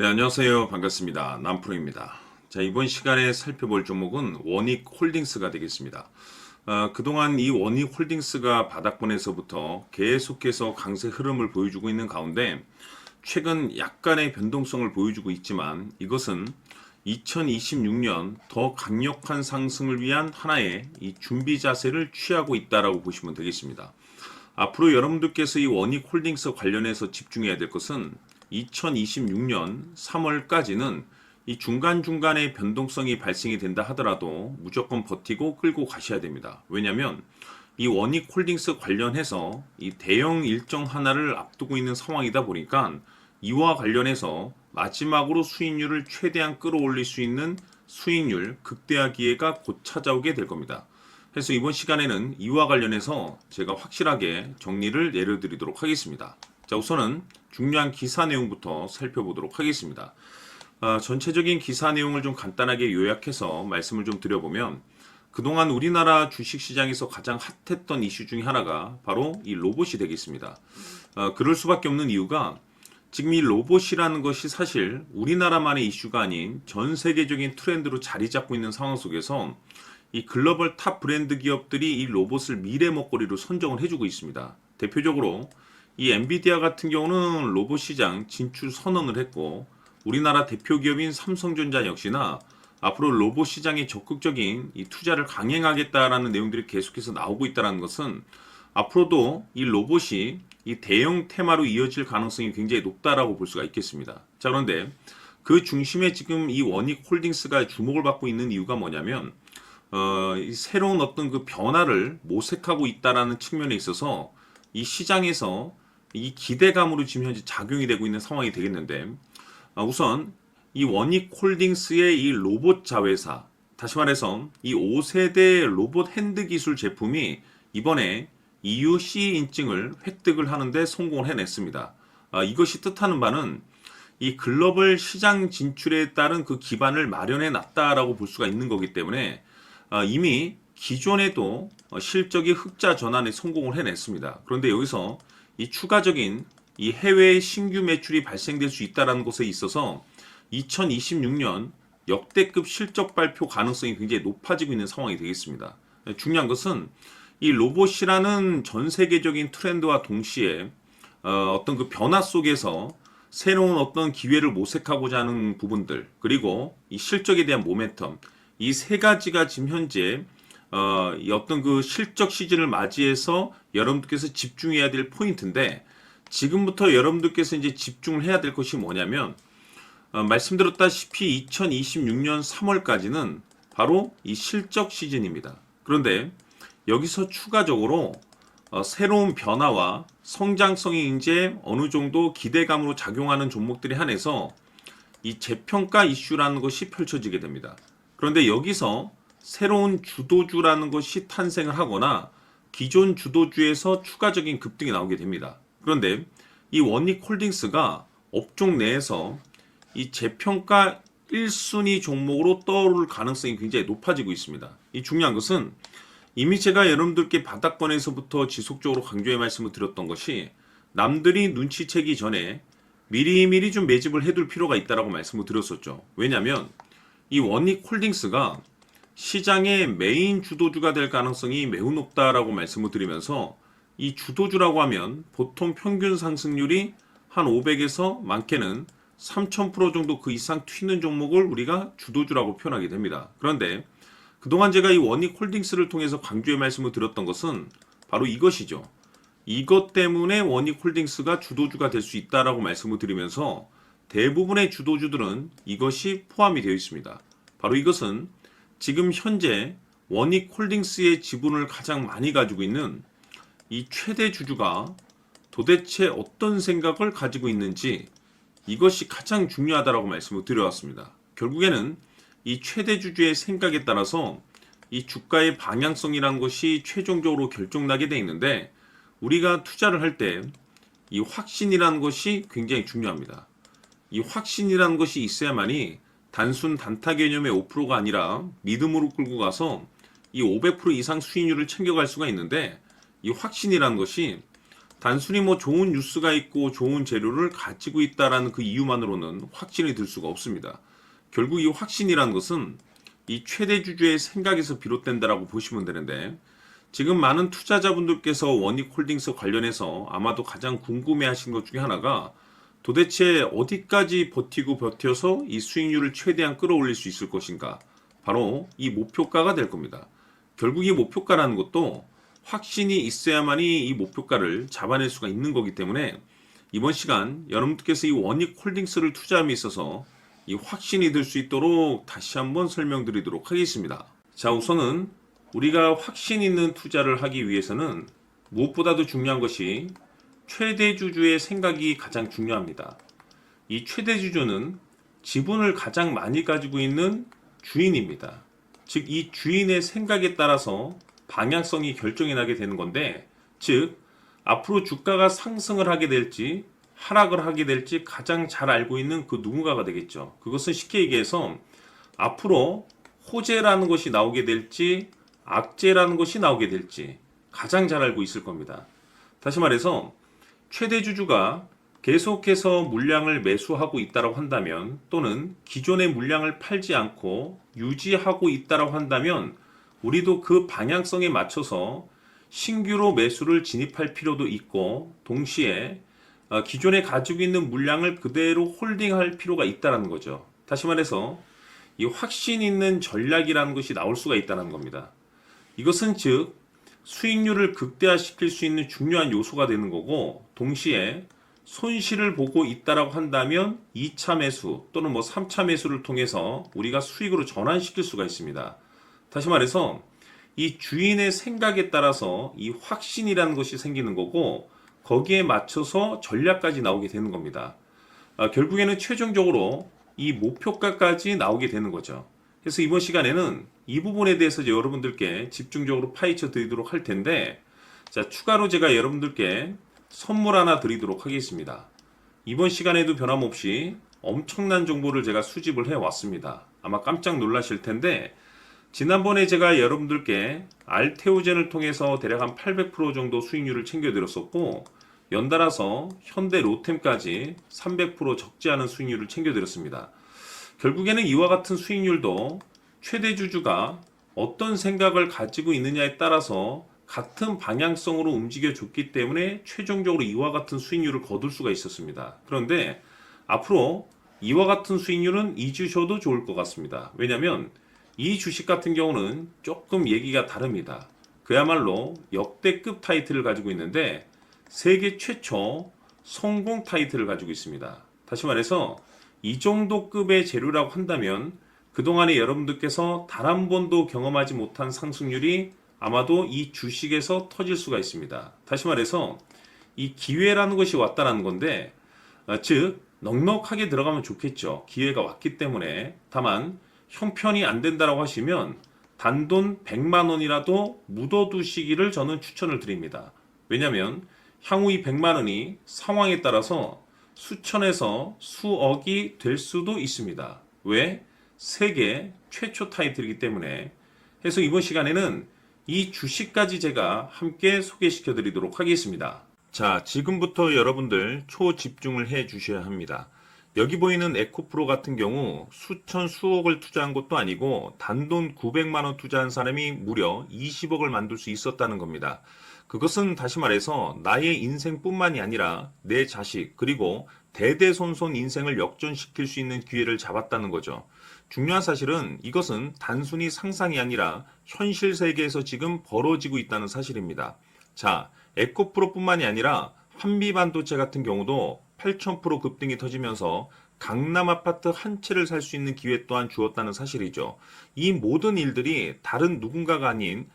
네, 안녕하세요. 반갑습니다. 남프로입니다. 자, 이번 시간에 살펴볼 종목은 원익홀딩스가 되겠습니다. 그동안 이 원익홀딩스가 바닥권에서부터 계속해서 강세 흐름을 보여주고 있는 가운데 최근 약간의 변동성을 보여주고 있지만 이것은 2026년 더 강력한 상승을 위한 하나의 이 준비 자세를 취하고 있다라고 보시면 되겠습니다. 앞으로 여러분들께서 이 원익홀딩스 관련해서 집중해야 될 것은 2026년 3월까지는 이 중간중간에 변동성이 발생이 된다 하더라도 무조건 버티고 끌고 가셔야 됩니다. 왜냐하면 이 원익홀딩스 관련해서 이 대형 일정 하나를 앞두고 있는 상황이다 보니까 이와 관련해서 마지막으로 수익률을 최대한 끌어올릴 수 있는 수익률 극대화 기회가 곧 찾아오게 될 겁니다. 그래서 이번 시간에는 이와 관련해서 제가 확실하게 정리를 내려드리도록 하겠습니다. 자, 우선은 중요한 기사 내용부터 살펴보도록 하겠습니다. 전체적인 기사 내용을 좀 간단하게 요약해서 말씀을 좀 드려보면 그동안 우리나라 주식시장에서 가장 핫했던 이슈 중에 하나가 바로 이 로봇이 되겠습니다. 그럴 수밖에 없는 이유가 지금 이 로봇이라는 것이 사실 우리나라만의 이슈가 아닌 전 세계적인 트렌드로 자리 잡고 있는 상황 속에서 이 글로벌 탑 브랜드 기업들이 이 로봇을 미래 먹거리로 선정을 해주고 있습니다. 대표적으로 이 엔비디아 같은 경우는 로봇 시장 진출 선언을 했고 우리나라 대표 기업인 삼성전자 역시나 앞으로 로봇 시장에 적극적인 이 투자를 강행하겠다라는 내용들이 계속해서 나오고 있다는 것은 앞으로도 이 로봇이 이 대형 테마로 이어질 가능성이 굉장히 높다라고 볼 수가 있겠습니다. 자, 그런데 그 중심에 지금 이 원익홀딩스가 주목을 받고 있는 이유가 뭐냐면 이 새로운 어떤 그 변화를 모색하고 있다라는 측면에 있어서 이 시장에서 이 기대감으로 지금 현재 작용이 되고 있는 상황이 되겠는데 우선 이 원익홀딩스의 이 로봇 자회사, 다시 말해서 이 5세대 로봇 핸드 기술 제품이 이번에 EU CE 인증을 획득을 하는데 성공을 해냈습니다. 이것이 뜻하는 바는 이 글로벌 시장 진출에 따른 그 기반을 마련해 놨다라고 볼 수가 있는 거기 때문에 이미 기존에도 실적이 흑자 전환에 성공을 해냈습니다. 그런데 여기서 이 추가적인 이 해외 신규 매출이 발생될 수 있다는 것에 있어서 2026년 역대급 실적 발표 가능성이 굉장히 높아지고 있는 상황이 되겠습니다. 중요한 것은 이 로봇이라는 전 세계적인 트렌드와 동시에 어떤 그 변화 속에서 새로운 어떤 기회를 모색하고자 하는 부분들 그리고 이 실적에 대한 모멘텀 이 세 가지가 지금 현재 어떤 그 실적 시즌을 맞이해서 여러분들께서 집중해야 될 포인트인데 지금부터 여러분들께서 이제 집중을 해야 될 것이 뭐냐면 말씀드렸다시피 2026년 3월까지는 바로 이 실적 시즌입니다. 그런데 여기서 추가적으로 새로운 변화와 성장성이 이제 어느 정도 기대감으로 작용하는 종목들이 한해서 이 재평가 이슈라는 것이 펼쳐지게 됩니다. 그런데 여기서 새로운 주도주라는 것이 탄생을 하거나 기존 주도주에서 추가적인 급등이 나오게 됩니다. 그런데 이 원익홀딩스가 업종 내에서 이 재평가 1순위 종목으로 떠오를 가능성이 굉장히 높아지고 있습니다. 이 중요한 것은 이미 제가 여러분들께 바닥권에서부터 지속적으로 강조의 말씀을 드렸던 것이 남들이 눈치채기 전에 미리미리 좀 매집을 해둘 필요가 있다고 말씀을 드렸었죠. 왜냐하면 이 원익홀딩스가 시장의 메인 주도주가 될 가능성이 매우 높다라고 말씀을 드리면서 이 주도주라고 하면 보통 평균 상승률이 한 500에서 많게는 3000% 정도 그 이상 튀는 종목을 우리가 주도주라고 표현하게 됩니다. 그런데 그동안 제가 이 원익홀딩스를 통해서 강조의 말씀을 드렸던 것은 바로 이것이죠. 이것 때문에 원익홀딩스가 주도주가 될 수 있다라고 말씀을 드리면서 대부분의 주도주들은 이것이 포함이 되어 있습니다. 바로 이것은 지금 현재 원익홀딩스의 지분을 가장 많이 가지고 있는 이 최대 주주가 도대체 어떤 생각을 가지고 있는지 이것이 가장 중요하다라고 말씀을 드려왔습니다. 결국에는 이 최대 주주의 생각에 따라서 이 주가의 방향성이란 것이 최종적으로 결정나게 돼 있는데 우리가 투자를 할 때 이 확신이라는 것이 굉장히 중요합니다. 이 확신이라는 것이 있어야만이 단순 단타 개념의 5%가 아니라 믿음으로 끌고 가서 이 500% 이상 수익률을 챙겨갈 수가 있는데 이 확신이라는 것이 단순히 뭐 좋은 뉴스가 있고 좋은 재료를 가지고 있다라는 그 이유만으로는 확신이 들 수가 없습니다. 결국 이 확신이라는 것은 이 최대 주주의 생각에서 비롯된다라고 보시면 되는데, 지금 많은 투자자분들께서 원익홀딩스 관련해서 아마도 가장 궁금해하신 것 중에 하나가 도대체 어디까지 버티고 버텨서 이 수익률을 최대한 끌어올릴 수 있을 것인가, 바로 이 목표가가 될 겁니다. 결국 이 목표가라는 것도 확신이 있어야만이 이 목표가를 잡아낼 수가 있는 거기 때문에, 이번 시간 여러분들께서 이 원익홀딩스를 투자함에 있어서 이 확신이 들 수 있도록 다시 한번 설명드리도록 하겠습니다. 자, 우선은 우리가 확신 있는 투자를 하기 위해서는 무엇보다도 중요한 것이 최대 주주의 생각이 가장 중요합니다. 이 최대 주주는 지분을 가장 많이 가지고 있는 주인입니다. 즉, 이 주인의 생각에 따라서 방향성이 결정이 나게 되는 건데, 즉 앞으로 주가가 상승을 하게 될지 하락을 하게 될지 가장 잘 알고 있는 그 누군가가 되겠죠. 그것은 쉽게 얘기해서 앞으로 호재라는 것이 나오게 될지 악재라는 것이 나오게 될지 가장 잘 알고 있을 겁니다. 다시 말해서 최대 주주가 계속해서 물량을 매수하고 있다고 한다면, 또는 기존의 물량을 팔지 않고 유지하고 있다고 한다면, 우리도 그 방향성에 맞춰서 신규로 매수를 진입할 필요도 있고, 동시에 기존에 가지고 있는 물량을 그대로 홀딩할 필요가 있다는 거죠. 다시 말해서 이 확신 있는 전략이라는 것이 나올 수가 있다는 겁니다. 이것은 즉 수익률을 극대화시킬 수 있는 중요한 요소가 되는 거고, 동시에 손실을 보고 있다라고 한다면 2차 매수 또는 뭐 3차 매수를 통해서 우리가 수익으로 전환시킬 수가 있습니다. 다시 말해서 이 주인의 생각에 따라서 이 확신이라는 것이 생기는 거고, 거기에 맞춰서 전략까지 나오게 되는 겁니다. 결국에는 최종적으로 이 목표가까지 나오게 되는 거죠. 그래서 이번 시간에는 이 부분에 대해서 여러분들께 집중적으로 파헤쳐 드리도록 할 텐데, 자, 추가로 제가 여러분들께 선물 하나 드리도록 하겠습니다. 이번 시간에도 변함없이 엄청난 정보를 제가 수집을 해 왔습니다. 아마 깜짝 놀라실 텐데, 지난번에 제가 여러분들께 알테오젠을 통해서 대략 한 800% 정도 수익률을 챙겨드렸었고, 연달아서 현대 로템까지 300% 적지 않은 수익률을 챙겨드렸습니다. 결국에는 이와 같은 수익률도 최대 주주가 어떤 생각을 가지고 있느냐에 따라서 같은 방향성으로 움직여 줬기 때문에 최종적으로 이와 같은 수익률을 거둘 수가 있었습니다. 그런데 앞으로 이와 같은 수익률은 잊으셔도 좋을 것 같습니다. 왜냐하면 이 주식 같은 경우는 조금 얘기가 다릅니다. 그야말로 역대급 타이틀을 가지고 있는데 세계 최초 성공 타이틀을 가지고 있습니다. 다시 말해서 이 정도 급의 재료라고 한다면 그동안에 여러분들께서 단 한 번도 경험하지 못한 상승률이 아마도 이 주식에서 터질 수가 있습니다. 다시 말해서 이 기회라는 것이 왔다는 건데, 즉 넉넉하게 들어가면 좋겠죠. 기회가 왔기 때문에. 다만 형편이 안 된다라고 하시면 단돈 100만 원이라도 묻어두시기를 저는 추천을 드립니다. 왜냐하면 향후 이 100만 원이 상황에 따라서 수천에서 수억이 될 수도 있습니다. 왜? 세계 최초 타이틀이기 때문에. 해서 이번 시간에는 이 주식까지 제가 함께 소개시켜 드리도록 하겠습니다. 자, 지금부터 여러분들 초집중을 해 주셔야 합니다. 여기 보이는 에코프로 같은 경우 수천 수억을 투자한 것도 아니고 단돈 900만 원 투자한 사람이 무려 20억을 만들 수 있었다는 겁니다. 그것은 다시 말해서 나의 인생뿐만이 아니라 내 자식 그리고 대대손손 인생을 역전시킬 수 있는 기회를 잡았다는 거죠. 중요한 사실은 이것은 단순히 상상이 아니라 현실 세계에서 지금 벌어지고 있다는 사실입니다. 자, 에코프로뿐만이 아니라 한미반도체 같은 경우도 8,000% 급등이 터지면서 강남 아파트 한 채를 살 수 있는 기회 또한 주었다는 사실이죠. 이 모든 일들이 다른 누군가가 아닌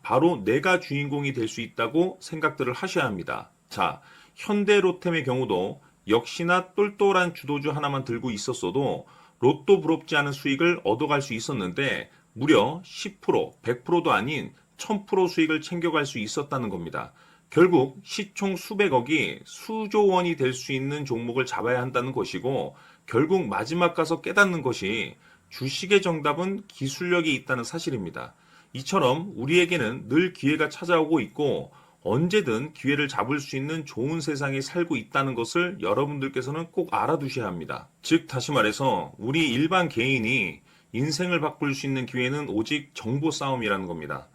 바로 내가 주인공이 될 수 있다고 생각들을 하셔야 합니다. 자, 현대로템의 경우도 역시나 똘똘한 주도주 하나만 들고 있었어도 로또 부럽지 않은 수익을 얻어갈 수 있었는데 무려 10%, 100%도 아닌 1000% 수익을 챙겨갈 수 있었다는 겁니다. 결국 시총 수백억이 수조 원이 될 수 있는 종목을 잡아야 한다는 것이고, 결국 마지막 가서 깨닫는 것이 주식의 정답은 기술력이 있다는 사실입니다. 이처럼 우리에게는 늘 기회가 찾아오고 있고 언제든 기회를 잡을 수 있는 좋은 세상에 살고 있다는 것을 여러분들께서는 꼭 알아두셔야 합니다. 즉, 다시 말해서 우리 일반 개인이 인생을 바꿀 수 있는 기회는 오직 정보 싸움이라는 겁니다.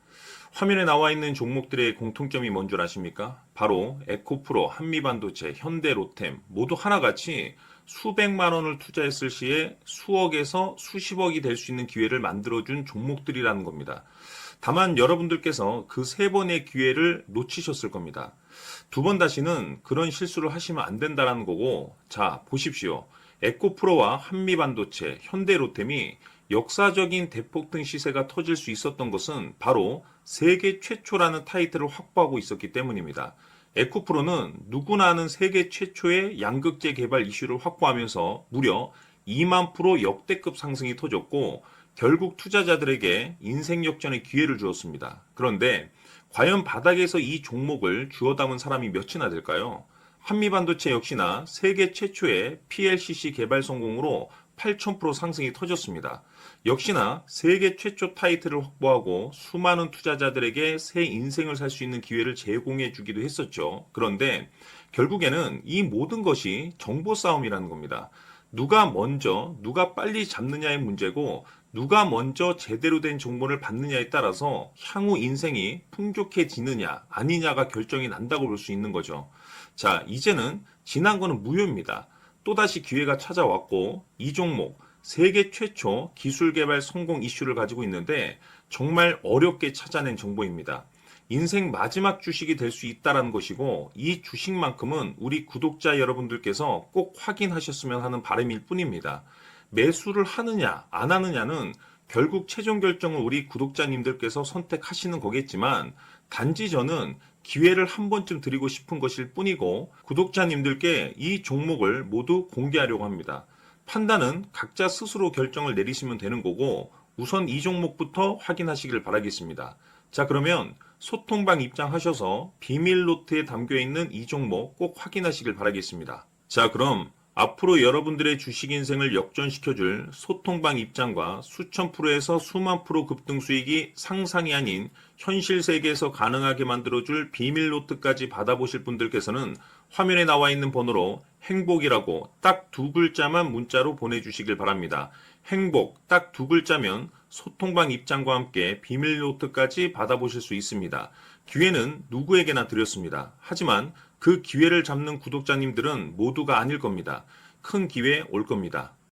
화면에 나와 있는 종목들의 공통점이 뭔 줄 아십니까? 바로 에코프로, 한미반도체, 현대로템 모두 하나같이 수백만 원을 투자했을 시에 수억에서 수십억이 될 수 있는 기회를 만들어준 종목들이라는 겁니다. 다만 여러분들께서 그 세 번의 기회를 놓치셨을 겁니다. 두 번 다시는 그런 실수를 하시면 안 된다는 거고, 자, 보십시오. 에코프로와 한미반도체, 현대로템이 역사적인 대폭등 시세가 터질 수 있었던 것은 바로 세계 최초라는 타이틀을 확보하고 있었기 때문입니다. 에코프로는 누구나 아는 세계 최초의 양극재 개발 이슈를 확보하면서 무려 2만 프로 역대급 상승이 터졌고 결국 투자자들에게 인생 역전의 기회를 주었습니다. 그런데 과연 바닥에서 이 종목을 주워 담은 사람이 몇이나 될까요? 한미반도체 역시나 세계 최초의 PLCC 개발 성공으로 8,000% 상승이 터졌습니다. 역시나 세계 최초 타이틀을 확보하고 수많은 투자자들에게 새 인생을 살 수 있는 기회를 제공해 주기도 했었죠. 그런데 결국에는 이 모든 것이 정보 싸움이라는 겁니다. 누가 먼저, 누가 빨리 잡느냐의 문제고 누가 먼저 제대로 된 정보를 받느냐에 따라서 향후 인생이 풍족해지느냐 아니냐가 결정이 난다고 볼 수 있는 거죠. 자, 이제는 지난 거는 무효입니다. 또다시 기회가 찾아왔고 이 종목 세계 최초 기술 개발 성공 이슈를 가지고 있는데 정말 어렵게 찾아낸 정보입니다. 인생 마지막 주식이 될 수 있다는 것이고 이 주식만큼은 우리 구독자 여러분들께서 꼭 확인하셨으면 하는 바람일 뿐입니다. 매수를 하느냐 안 하느냐는 결국 최종 결정을 우리 구독자님들께서 선택하시는 거겠지만 단지 저는 기회를 한 번쯤 드리고 싶은 것일 뿐이고 구독자님들께 이 종목을 모두 공개하려고 합니다. 판단은 각자 스스로 결정을 내리시면 되는 거고 우선 이 종목부터 확인하시길 바라겠습니다. 자, 그러면 소통방 입장하셔서 비밀 노트에 담겨 있는 이 종목 꼭 확인하시길 바라겠습니다. 자, 그럼 앞으로 여러분들의 주식 인생을 역전시켜줄 소통방 입장과 수천 프로에서 수만 프로 급등 수익이 상상이 아닌 현실 세계에서 가능하게 만들어줄 비밀 노트까지 받아보실 분들께서는 화면에 나와 있는 번호로 행복이라고 딱 두 글자만 문자로 보내주시길 바랍니다. 행복 딱 두 글자면 소통방 입장과 함께 비밀 노트까지 받아보실 수 있습니다. 기회는 누구에게나 드렸습니다. 하지만 그 기회를 잡는 구독자님들은 모두가 아닐 겁니다. 큰 기회 올 겁니다.